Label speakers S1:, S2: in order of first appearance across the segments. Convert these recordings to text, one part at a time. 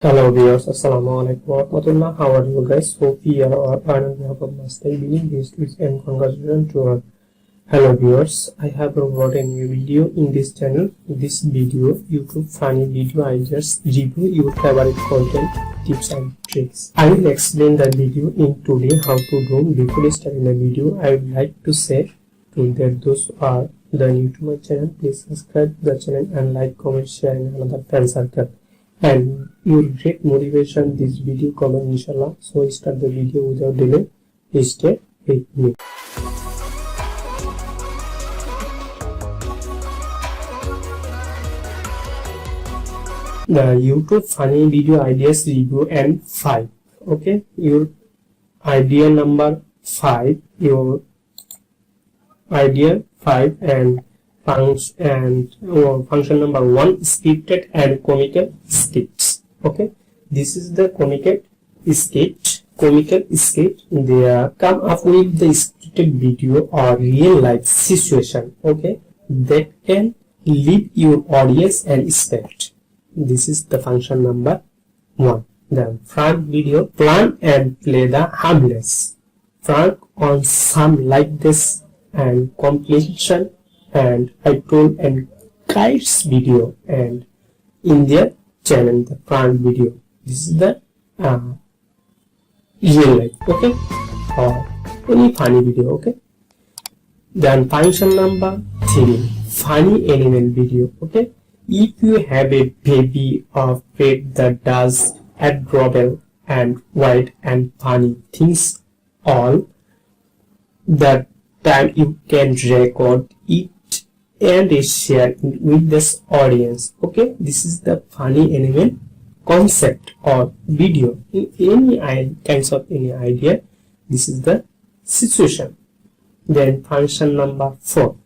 S1: Hello viewers, Assalamualaikum warahmatullah. How are you guys? Hope you are on behalf of my being this week and congratulations to all. Hello viewers, I have brought a new video in this channel. This video, YouTube funny video ideas, review your favorite content, tips and tricks. I will explain the video in today how to do. Before starting the video, I would like to say to that those who are new to my channel, please subscribe the channel and like, comment, share in another friend circle. And your great motivation this video comment inshallah. So start the video without delay. Stay with me. The YouTube funny video ideas review and 5. Okay, your idea number 5, your idea 5 and function number 1, scripted and comical skits. Okay, this is the comical skit. They come up with the scripted video or real life situation. Okay, that can leave your audience and expect. This is the function number 1. Then prank video, plan and play the harmless prank on some like this and completion and I told and guides video and in their channel the prank video. This is the real life, okay, or any funny video. Okay, then function number 3, funny animal video. Okay, if you have a baby or pet that does adorable and white and funny things all that time, you can record it and share it with this audience. Okay, this is the funny animal concept or video in any kinds of any idea. This is the situation. Then function number 4,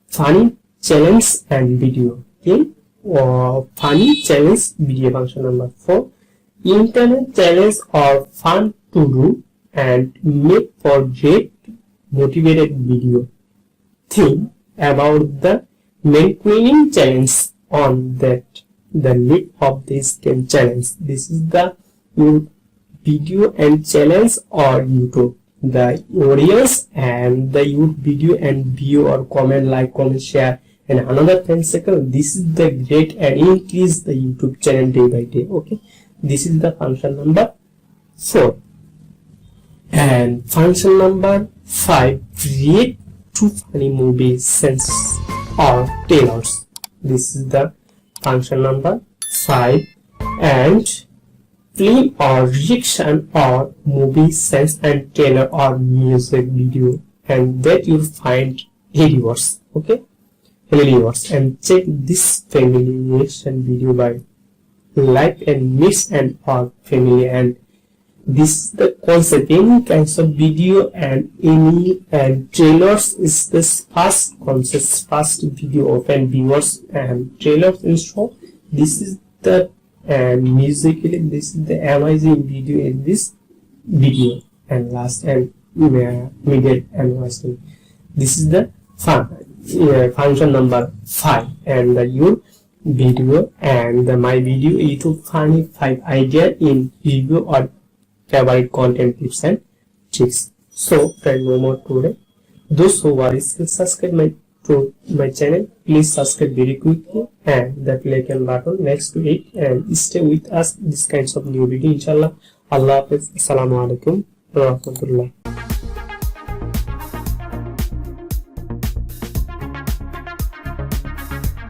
S1: funny challenge and video. Okay, or funny challenge video. Function number 4, internet challenge or fun to do and make for great motivated video. Think about the maintaining challenge on that the lip of this game challenge. This is the video and challenge or YouTube. The audience and the YouTube video and view or comment, like, comment, share and another 10 seconds. This is the great and increase the YouTube channel day by day. Okay, this is the function number 4. And function number 5, create 2 funny movie scenes or trailers. This is the function number 5. And film or reaction or movie scenes and trailer or music video, and that you'll find videos. Okay, videos, and check this family reaction video by like and mix and or family. And this is the concept. Any kinds of video and any and trailers is this fast concept, fast video open viewers and trailers install. This is the musically, this is the amazing video in this video and last and middle and last. This is the function number 5 and the your video and my video YouTube funny 5 idea in review or favorite content tips and tricks. So friend, no more today. Those who are still subscribed to my channel, please subscribe very quickly and the icon button next to it and stay with us this kinds of new video inshallah. Allah Hafiz. Assalamu alaikum warahmatullah.